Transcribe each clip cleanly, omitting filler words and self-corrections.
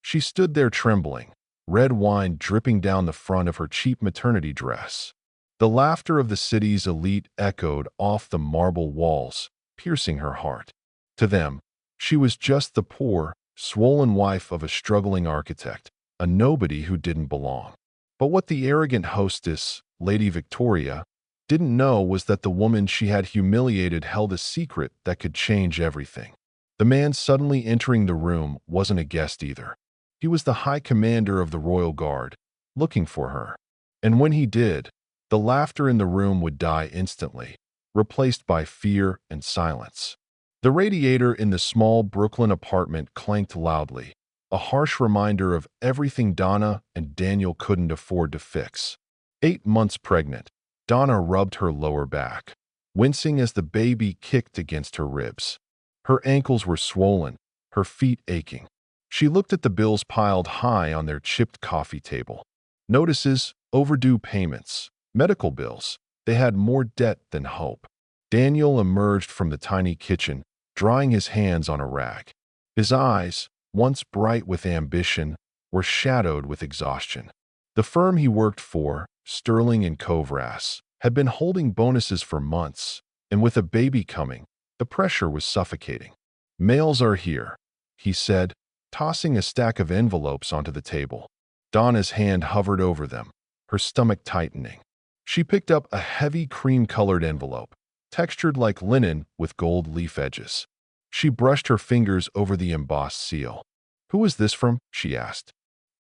She stood there trembling, red wine dripping down the front of her cheap maternity dress. The laughter of the city's elite echoed off the marble walls, piercing her heart. To them, she was just the poor, swollen wife of a struggling architect, a nobody who didn't belong. But what the arrogant hostess, Lady Victoria, didn't know was that the woman she had humiliated held a secret that could change everything. The man suddenly entering the room wasn't a guest either. He was the High Commander of the Royal Guard, looking for her. And when he did, the laughter in the room would die instantly, replaced by fear and silence. The radiator in the small Brooklyn apartment clanked loudly, a harsh reminder of everything Donna and Daniel couldn't afford to fix. 8 months pregnant, Donna rubbed her lower back, wincing as the baby kicked against her ribs. Her ankles were swollen, her feet aching. She looked at the bills piled high on their chipped coffee table. Notices, overdue payments, medical bills. They had more debt than hope. Daniel emerged from the tiny kitchen, drying his hands on a rag. His eyes, once bright with ambition, were shadowed with exhaustion. The firm he worked for, Sterling and Kovras, had been holding bonuses for months, and with a baby coming, the pressure was suffocating. "Mails are here," he said, tossing a stack of envelopes onto the table. Donna's hand hovered over them, her stomach tightening. She picked up a heavy cream-colored envelope, textured like linen with gold leaf edges. She brushed her fingers over the embossed seal. "Who is this from?" she asked.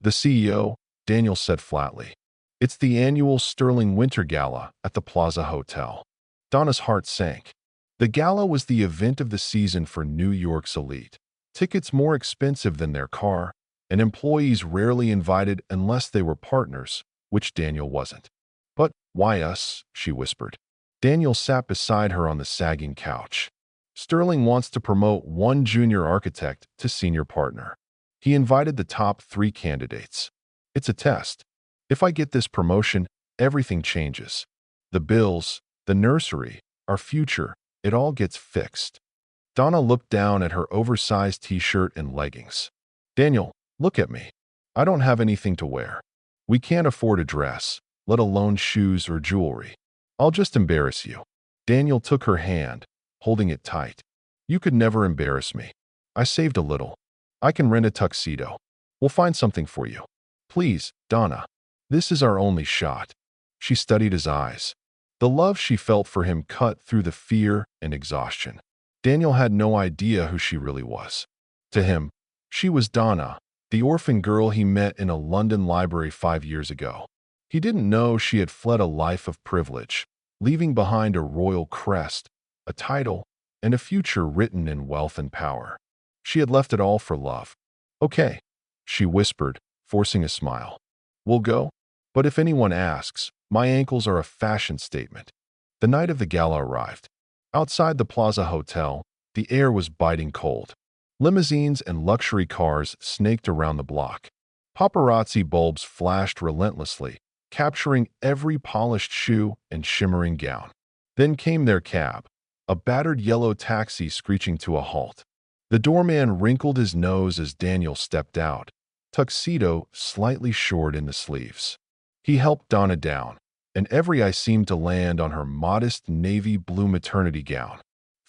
"The CEO," Daniel said flatly. "It's the annual Sterling Winter Gala at the Plaza Hotel." Donna's heart sank. The gala was the event of the season for New York's elite. Tickets more expensive than their car, and employees rarely invited unless they were partners, which Daniel wasn't. "But why us?" she whispered. Daniel sat beside her on the sagging couch. "Sterling wants to promote one junior architect to senior partner. He invited the top 3 candidates. It's a test. If I get this promotion, everything changes. The bills, the nursery, our future, it all gets fixed." Donna looked down at her oversized t-shirt and leggings. "Daniel, look at me. I don't have anything to wear. We can't afford a dress, let alone shoes or jewelry. I'll just embarrass you." Daniel took her hand, holding it tight. "You could never embarrass me. I saved a little. I can rent a tuxedo. We'll find something for you. Please, Donna. This is our only shot." She studied his eyes. The love she felt for him cut through the fear and exhaustion. Daniel had no idea who she really was. To him, she was Donna, the orphan girl he met in a London library 5 years ago. He didn't know she had fled a life of privilege, leaving behind a royal crest, a title, and a future written in wealth and power. She had left it all for love. "Okay," she whispered, forcing a smile. "We'll go? But if anyone asks, my ankles are a fashion statement." The night of the gala arrived. Outside the Plaza Hotel, the air was biting cold. Limousines and luxury cars snaked around the block. Paparazzi bulbs flashed relentlessly, capturing every polished shoe and shimmering gown. Then came their cab, a battered yellow taxi screeching to a halt. The doorman wrinkled his nose as Daniel stepped out, tuxedo slightly short in the sleeves. He helped Donna down, and every eye seemed to land on her modest navy blue maternity gown.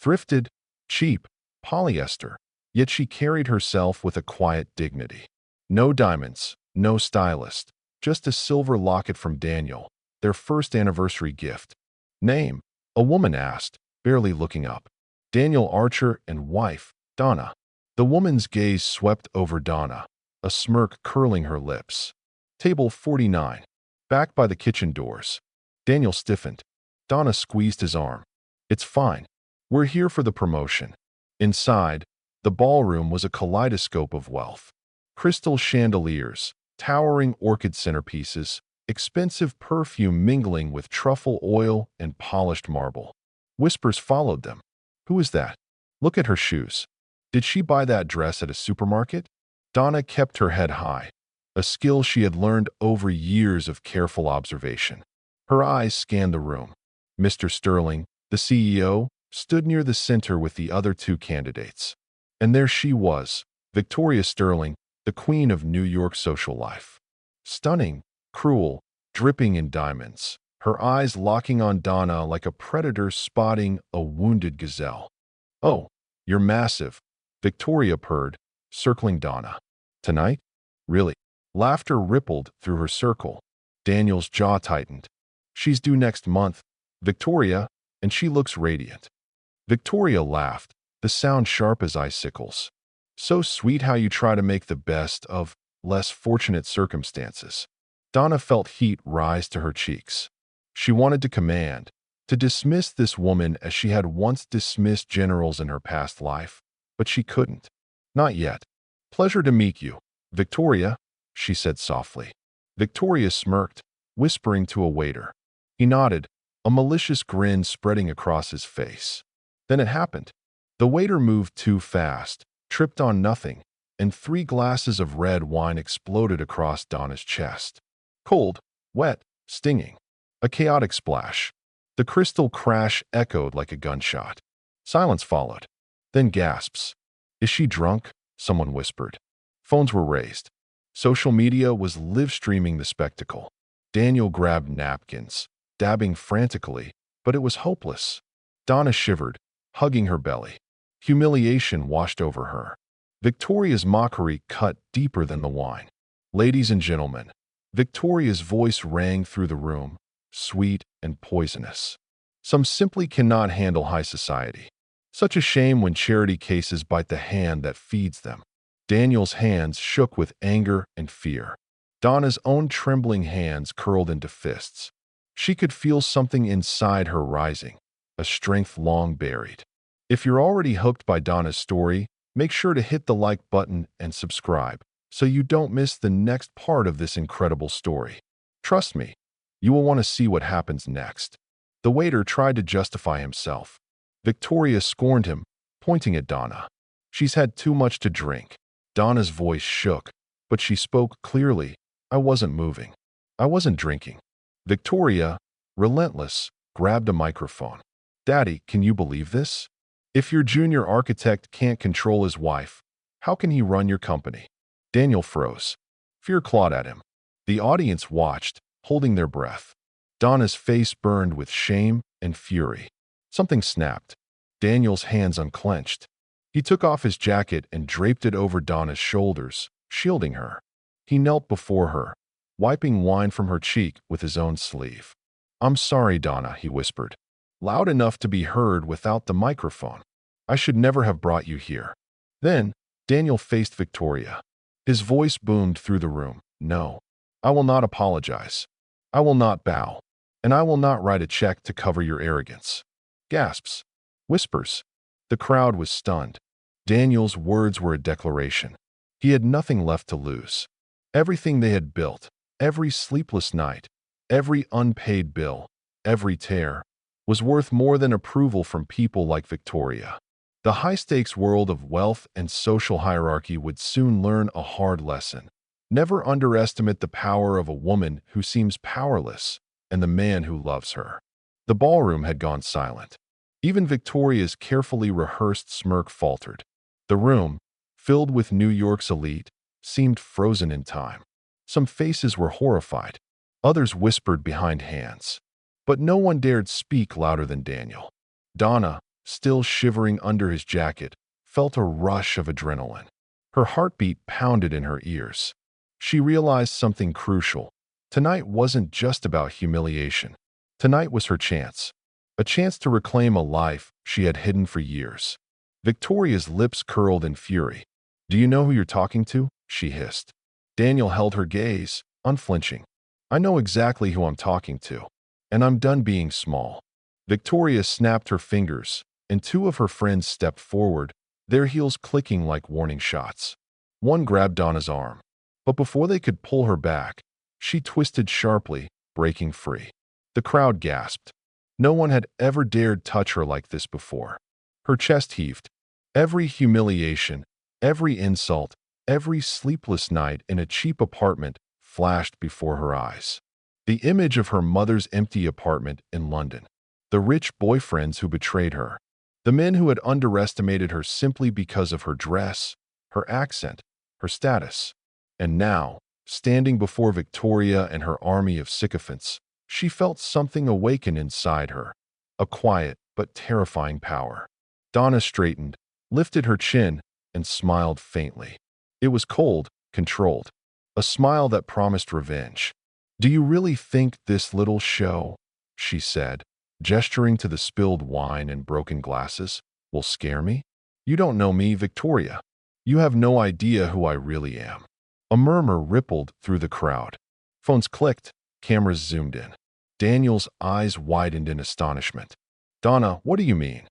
Thrifted, cheap, polyester, yet she carried herself with a quiet dignity. No diamonds, no stylist, just a silver locket from Daniel, their first anniversary gift. "Name?" a woman asked, barely looking up. "Daniel Archer and wife, Donna." The woman's gaze swept over Donna, a smirk curling her lips. "Table 49. Back by the kitchen doors." Daniel stiffened. Donna squeezed his arm. "It's fine. We're here for the promotion." Inside, the ballroom was a kaleidoscope of wealth. Crystal chandeliers, towering orchid centerpieces, expensive perfume mingling with truffle oil and polished marble. Whispers followed them. "Who is that? Look at her shoes. Did she buy that dress at a supermarket?" Donna kept her head high, a skill she had learned over years of careful observation. Her eyes scanned the room. Mr. Sterling, the CEO, stood near the center with the other 2 candidates. And there she was, Victoria Sterling, the the queen of New York social life. Stunning, cruel, dripping in diamonds, her eyes locking on Donna like a predator spotting a wounded gazelle. "Oh, you're massive," Victoria purred, circling Donna. "Tonight? Really?" Laughter rippled through her circle. Daniel's jaw tightened. "She's due next month, Victoria, and she looks radiant." Victoria laughed, the sound sharp as icicles. "So sweet how you try to make the best of less fortunate circumstances." Donna felt heat rise to her cheeks. She wanted to command, to dismiss this woman as she had once dismissed generals in her past life, but she couldn't. "Not yet. Pleasure to meet you, Victoria," she said softly. Victoria smirked, whispering to a waiter. He nodded, a malicious grin spreading across his face. Then it happened. The waiter moved too fast, tripped on nothing, and 3 glasses of red wine exploded across Donna's chest. Cold, wet, stinging. A chaotic splash. The crystal crash echoed like a gunshot. Silence followed. Then gasps. "Is she drunk?" someone whispered. Phones were raised. Social media was live-streaming the spectacle. Daniel grabbed napkins, dabbing frantically, but it was hopeless. Donna shivered, hugging her belly. Humiliation washed over her. Victoria's mockery cut deeper than the wine. "Ladies and gentlemen," Victoria's voice rang through the room, sweet and poisonous. "Some simply cannot handle high society. Such a shame when charity cases bite the hand that feeds them." Daniel's hands shook with anger and fear. Donna's own trembling hands curled into fists. She could feel something inside her rising, a strength long buried. If you're already hooked by Donna's story, make sure to hit the like button and subscribe so you don't miss the next part of this incredible story. Trust me, you will want to see what happens next. The waiter tried to justify himself. Victoria scorned him, pointing at Donna. "She's had too much to drink." Donna's voice shook, but she spoke clearly. "I wasn't moving. I wasn't drinking." Victoria, relentless, grabbed a microphone. "Daddy, can you believe this? If your junior architect can't control his wife, how can he run your company?" Daniel froze. Fear clawed at him. The audience watched, holding their breath. Donna's face burned with shame and fury. Something snapped. Daniel's hands unclenched. He took off his jacket and draped it over Donna's shoulders, shielding her. He knelt before her, wiping wine from her cheek with his own sleeve. "I'm sorry, Donna," he whispered, loud enough to be heard without the microphone. "I should never have brought you here." Then, Daniel faced Victoria. His voice boomed through the room. "No, I will not apologize. I will not bow. And I will not write a check to cover your arrogance." Gasps. Whispers. The crowd was stunned. Daniel's words were a declaration. He had nothing left to lose. Everything they had built, every sleepless night, every unpaid bill, every tear, was worth more than approval from people like Victoria. The high-stakes world of wealth and social hierarchy would soon learn a hard lesson. Never underestimate the power of a woman who seems powerless and the man who loves her. The ballroom had gone silent. Even Victoria's carefully rehearsed smirk faltered. The room, filled with New York's elite, seemed frozen in time. Some faces were horrified. Others whispered behind hands. But no one dared speak louder than Daniel. Donna, still shivering under his jacket, felt a rush of adrenaline. Her heartbeat pounded in her ears. She realized something crucial. Tonight wasn't just about humiliation. Tonight was her chance. A chance to reclaim a life she had hidden for years. Victoria's lips curled in fury. "Do you know who you're talking to?" she hissed. Daniel held her gaze, unflinching. "I know exactly who I'm talking to. And I'm done being small." Victoria snapped her fingers, and 2 of her friends stepped forward, their heels clicking like warning shots. One grabbed Donna's arm. But before they could pull her back, she twisted sharply, breaking free. The crowd gasped. No one had ever dared touch her like this before. Her chest heaved. Every humiliation, every insult, every sleepless night in a cheap apartment flashed before her eyes. The image of her mother's empty apartment in London. The rich boyfriends who betrayed her. The men who had underestimated her simply because of her dress, her accent, her status. And now, standing before Victoria and her army of sycophants, she felt something awaken inside her, a quiet but terrifying power. Donna straightened, lifted her chin, and smiled faintly. It was cold, controlled, a smile that promised revenge. "Do you really think this little show," she said, gesturing to the spilled wine and broken glasses, "will scare me? You don't know me, Victoria. You have no idea who I really am." A murmur rippled through the crowd. Phones clicked, cameras zoomed in. Daniel's eyes widened in astonishment. "Donna, what do you mean?"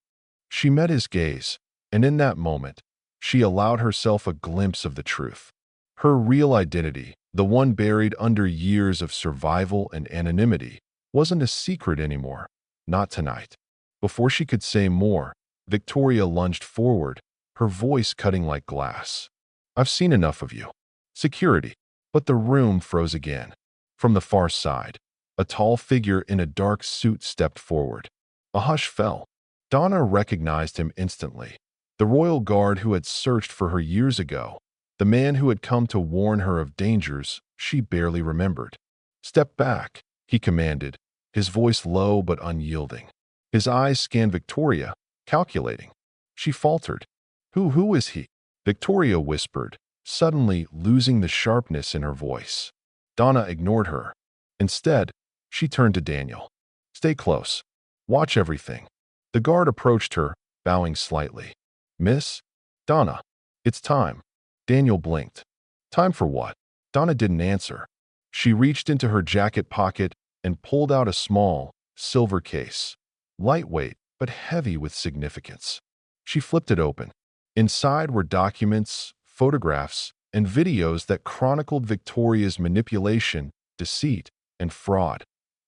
She met his gaze, and in that moment, she allowed herself a glimpse of the truth. Her real identity, the one buried under years of survival and anonymity, wasn't a secret anymore. Not tonight. Before she could say more, Victoria lunged forward, her voice cutting like glass. "I've seen enough of you." Security. But the room froze again. From the far side, a tall figure in a dark suit stepped forward. A hush fell. Donna recognized him instantly. The royal guard who had searched for her years ago. The man who had come to warn her of dangers she barely remembered. "Step back," he commanded, his voice low but unyielding. His eyes scanned Victoria, calculating. She faltered. Who is he?" Victoria whispered, suddenly losing the sharpness in her voice. Donna ignored her. Instead, she turned to Daniel. "Stay close. Watch everything." The guard approached her, bowing slightly. "Miss Donna, it's time." Daniel blinked. "Time for what?" Donna didn't answer. She reached into her jacket pocket and pulled out a small, silver case. Lightweight, but heavy with significance. She flipped it open. Inside were documents, photographs, and videos that chronicled Victoria's manipulation, deceit, and fraud.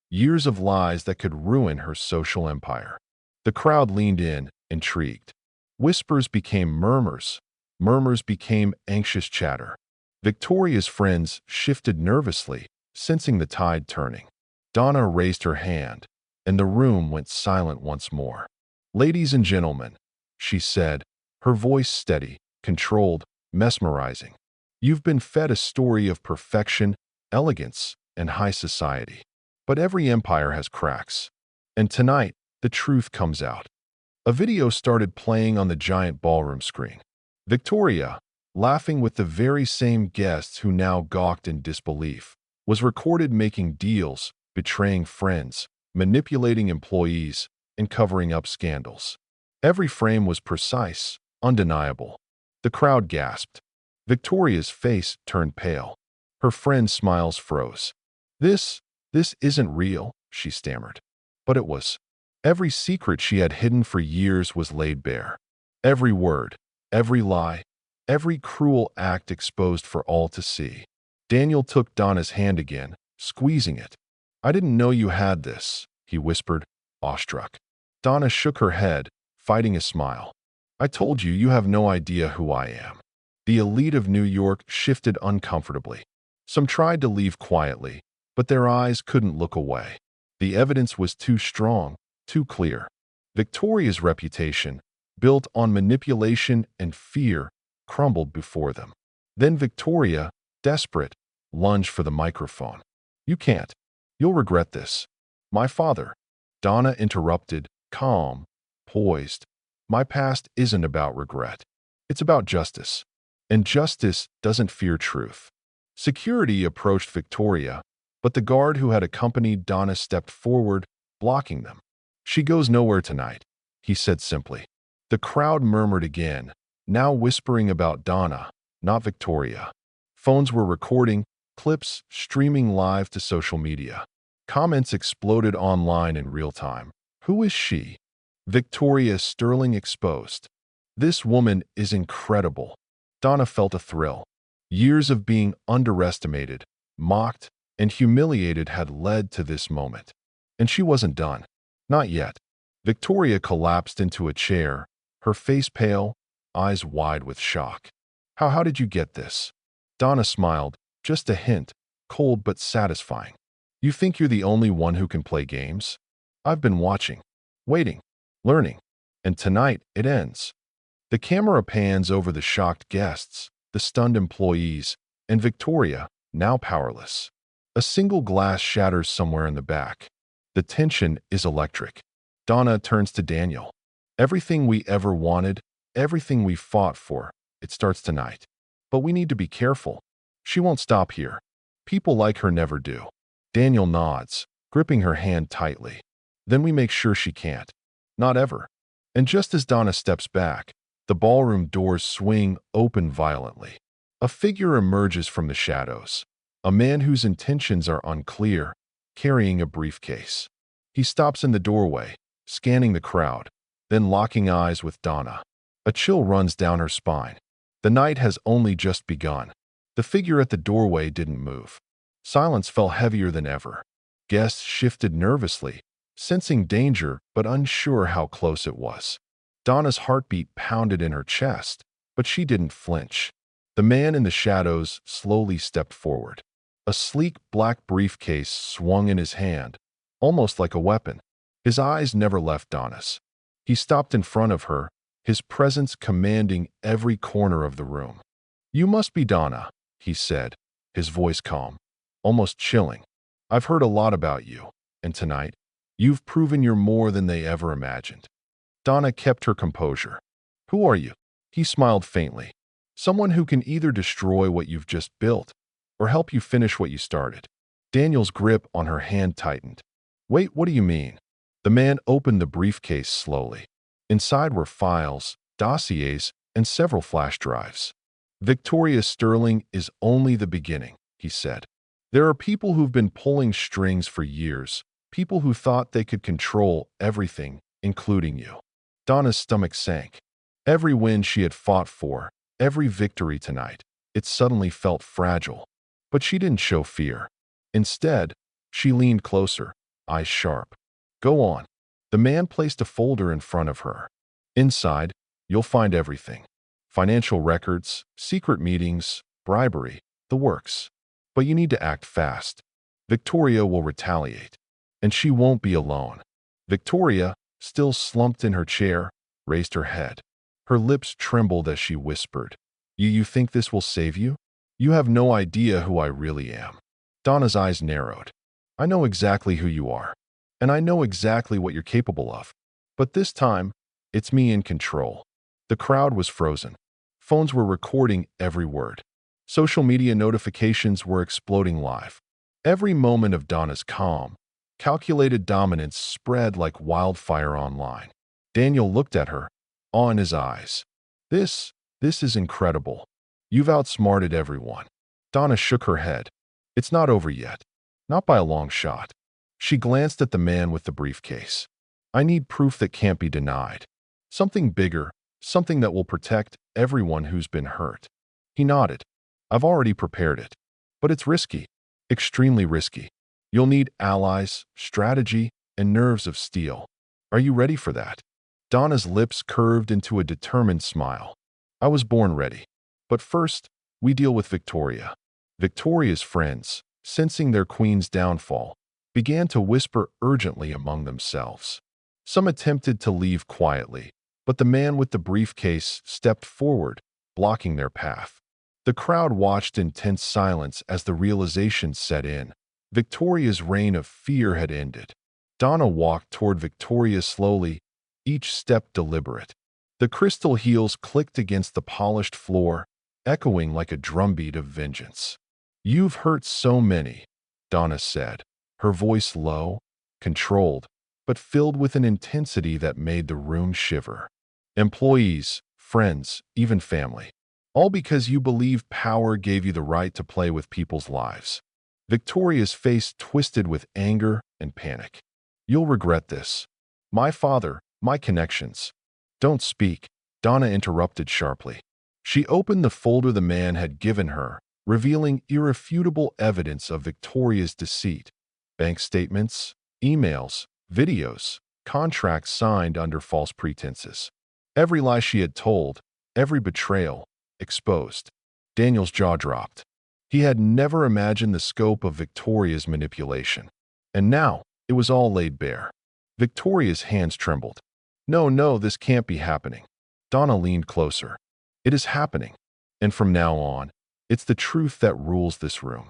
Years of lies that could ruin her social empire. The crowd leaned in, intrigued. Whispers became murmurs. Murmurs became anxious chatter. Victoria's friends shifted nervously, sensing the tide turning. Donna raised her hand, and the room went silent once more. "Ladies and gentlemen," she said, her voice steady, controlled, mesmerizing. "You've been fed a story of perfection, elegance, and high society. But every empire has cracks. And tonight, the truth comes out." A video started playing on the giant ballroom screen. Victoria, laughing with the very same guests who now gawked in disbelief, was recorded making deals, betraying friends, manipulating employees, and covering up scandals. Every frame was precise, undeniable. The crowd gasped. Victoria's face turned pale. Her friend's smiles froze. This isn't real," she stammered. But it was. Every secret she had hidden for years was laid bare. Every word, every lie, every cruel act exposed for all to see. Daniel took Donna's hand again, squeezing it. "I didn't know you had this," he whispered, awestruck. Donna shook her head, fighting a smile. "I told you, you have no idea who I am." The elite of New York shifted uncomfortably. Some tried to leave quietly, but their eyes couldn't look away. The evidence was too strong, too clear. Victoria's reputation, built on manipulation and fear, crumbled before them. Then Victoria, desperate, lunged for the microphone. "You can't. You'll regret this." "My father," Donna interrupted, calm, poised. "My past isn't about regret. It's about justice. And justice doesn't fear truth." Security approached Victoria, but the guard who had accompanied Donna stepped forward, blocking them. "She goes nowhere tonight," he said simply. The crowd murmured again, now whispering about Donna, not Victoria. Phones were recording, clips streaming live to social media. Comments exploded online in real time. "Who is she?" "Victoria Sterling exposed." "This woman is incredible." Donna felt a thrill. Years of being underestimated, mocked, and humiliated had led to this moment. And she wasn't done. Not yet. Victoria collapsed into a chair, her face pale, eyes wide with shock. How did you get this?" Donna smiled, just a hint, cold but satisfying. "You think you're the only one who can play games? I've been watching, waiting, learning, and tonight it ends." The camera pans over the shocked guests, the stunned employees, and Victoria, now powerless. A single glass shatters somewhere in the back. The tension is electric. Donna turns to Daniel. Everything we ever wanted, everything we fought for, it starts tonight. But we need to be careful. She won't stop here. People like her never do. Daniel nods, gripping her hand tightly. Then we make sure she can't. Not ever. And just as Donna steps back, the ballroom doors swing open violently. A figure emerges from the shadows. A man whose intentions are unclear, carrying a briefcase. He stops in the doorway, scanning the crowd, then locking eyes with Donna. A chill runs down her spine. The night has only just begun. The figure at the doorway didn't move. Silence fell heavier than ever. Guests shifted nervously, sensing danger but unsure how close it was. Donna's heartbeat pounded in her chest, but she didn't flinch. The man in the shadows slowly stepped forward. A sleek black briefcase swung in his hand, almost like a weapon. His eyes never left Donna's. He stopped in front of her, his presence commanding every corner of the room. "You must be Donna," he said, his voice calm, almost chilling. "I've heard a lot about you, and tonight, you've proven you're more than they ever imagined." Donna kept her composure. "Who are you?" He smiled faintly. "Someone who can either destroy what you've just built or help you finish what you started." Daniel's grip on her hand tightened. "Wait, what do you mean?" The man opened the briefcase slowly. Inside were files, dossiers, and several flash drives. "Victoria Sterling is only the beginning," he said. "There are people who've been pulling strings for years, people who thought they could control everything, including you." Donna's stomach sank. Every win she had fought for, every victory tonight, it suddenly felt fragile. But she didn't show fear. Instead, she leaned closer, eyes sharp. "Go on." The man placed a folder in front of her. "Inside, you'll find everything. Financial records, secret meetings, bribery, the works. But you need to act fast. Victoria will retaliate. And she won't be alone." Victoria, still slumped in her chair, raised her head. Her lips trembled as she whispered, You think this will save you? You have no idea who I really am." Donna's eyes narrowed. "I know exactly who you are. And I know exactly what you're capable of. But this time, it's me in control." The crowd was frozen. Phones were recording every word. Social media notifications were exploding live. Every moment of Donna's calm, calculated dominance spread like wildfire online. Daniel looked at her, awe in his eyes. This is incredible. You've outsmarted everyone." Donna shook her head. "It's not over yet. Not by a long shot." She glanced at the man with the briefcase. "I need proof that can't be denied. Something bigger, something that will protect everyone who's been hurt." He nodded. "I've already prepared it. But it's risky. Extremely risky. You'll need allies, strategy, and nerves of steel. Are you ready for that?" Donna's lips curved into a determined smile. "I was born ready. But first, we deal with Victoria." Victoria's friends, sensing their queen's downfall, began to whisper urgently among themselves. Some attempted to leave quietly, but the man with the briefcase stepped forward, blocking their path. The crowd watched in tense silence as the realization set in. Victoria's reign of fear had ended. Donna walked toward Victoria slowly, each step deliberate. The crystal heels clicked against the polished floor, echoing like a drumbeat of vengeance. "You've hurt so many," Donna said, her voice low, controlled, but filled with an intensity that made the room shiver. "Employees, friends, even family. All because you believe power gave you the right to play with people's lives." Victoria's face twisted with anger and panic. "You'll regret this. My father, my connections." "Don't speak," Donna interrupted sharply. She opened the folder the man had given her, revealing irrefutable evidence of Victoria's deceit. Bank statements, emails, videos, contracts signed under false pretenses. Every lie she had told, every betrayal, exposed. Daniel's jaw dropped. He had never imagined the scope of Victoria's manipulation. And now, it was all laid bare. Victoria's hands trembled. No, this can't be happening." Donna leaned closer. "It is happening. And from now on, It's the truth that rules this room.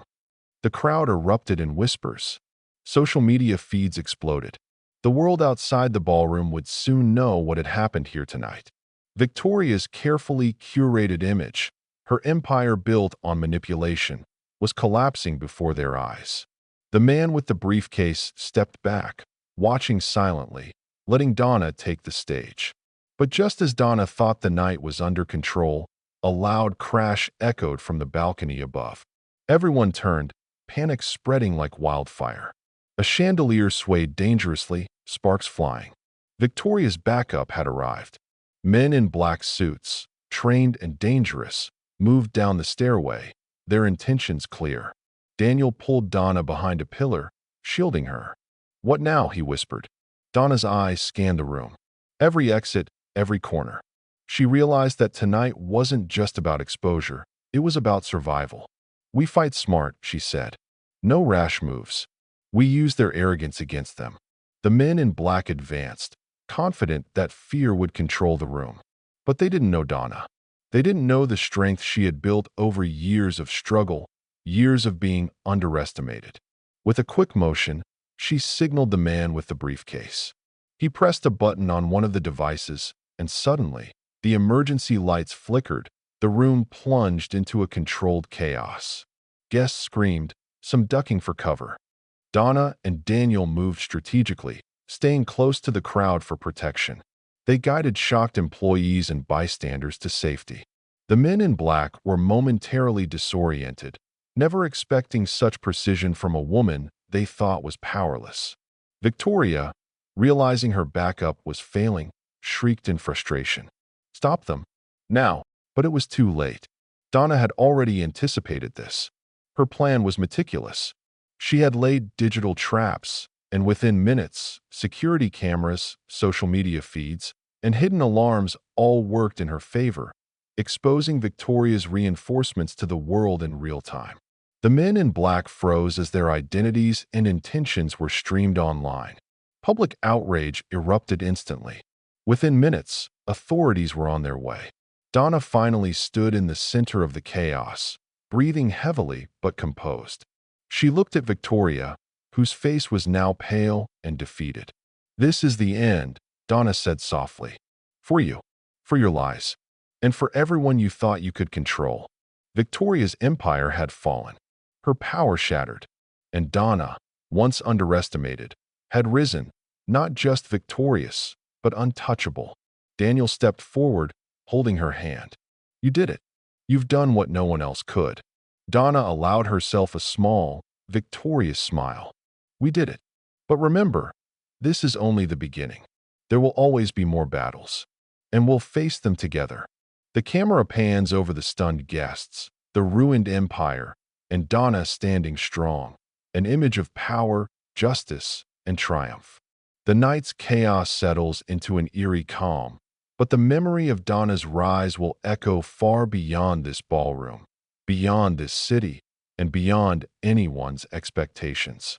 The crowd erupted in whispers. Social media feeds exploded. The world outside the ballroom would soon know what had happened here tonight. Victoria's carefully curated image, her empire built on manipulation, was collapsing before their eyes. The man with the briefcase stepped back, watching silently, letting Donna take the stage. But just as Donna thought the night was under control, a loud crash echoed from the balcony above. Everyone turned, panic spreading like wildfire. A chandelier swayed dangerously, sparks flying. Victoria's backup had arrived. Men in black suits, trained and dangerous, moved down the stairway, their intentions clear. Daniel pulled Donna behind a pillar, shielding her. "What now?" he whispered. Donna's eyes scanned the room. Every exit, every corner. She realized that tonight wasn't just about exposure, it was about survival. "We fight smart," she said. "No rash moves. We use their arrogance against them." The men in black advanced, confident that fear would control the room. But they didn't know Donna. They didn't know the strength she had built over years of struggle, years of being underestimated. With a quick motion, she signaled the man with the briefcase. He pressed a button on one of the devices, and suddenly, the emergency lights flickered. The room plunged into a controlled chaos. Guests screamed, some ducking for cover. Donna and Daniel moved strategically, staying close to the crowd for protection. They guided shocked employees and bystanders to safety. The men in black were momentarily disoriented, never expecting such precision from a woman they thought was powerless. Victoria, realizing her backup was failing, shrieked in frustration. "Stop them! Now!" But it was too late. Donna had already anticipated this. Her plan was meticulous. She had laid digital traps, and within minutes, security cameras, social media feeds, and hidden alarms all worked in her favor, exposing Victoria's reinforcements to the world in real time. The men in black froze as their identities and intentions were streamed online. Public outrage erupted instantly. Within minutes, authorities were on their way. Donna finally stood in the center of the chaos, breathing heavily but composed. She looked at Victoria, whose face was now pale and defeated. "This is the end," Donna said softly. "For you, for your lies, and for everyone you thought you could control." Victoria's empire had fallen. Her power shattered. And Donna, once underestimated, had risen, not just victorious, but untouchable. Daniel stepped forward, holding her hand. "You did it. You've done what no one else could." Donna allowed herself a small, victorious smile. "We did it. But remember, this is only the beginning. There will always be more battles. And we'll face them together." The camera pans over the stunned guests, the ruined empire, and Donna standing strong, an image of power, justice, and triumph. The night's chaos settles into an eerie calm, but the memory of Donna's rise will echo far beyond this ballroom, beyond this city, and beyond anyone's expectations.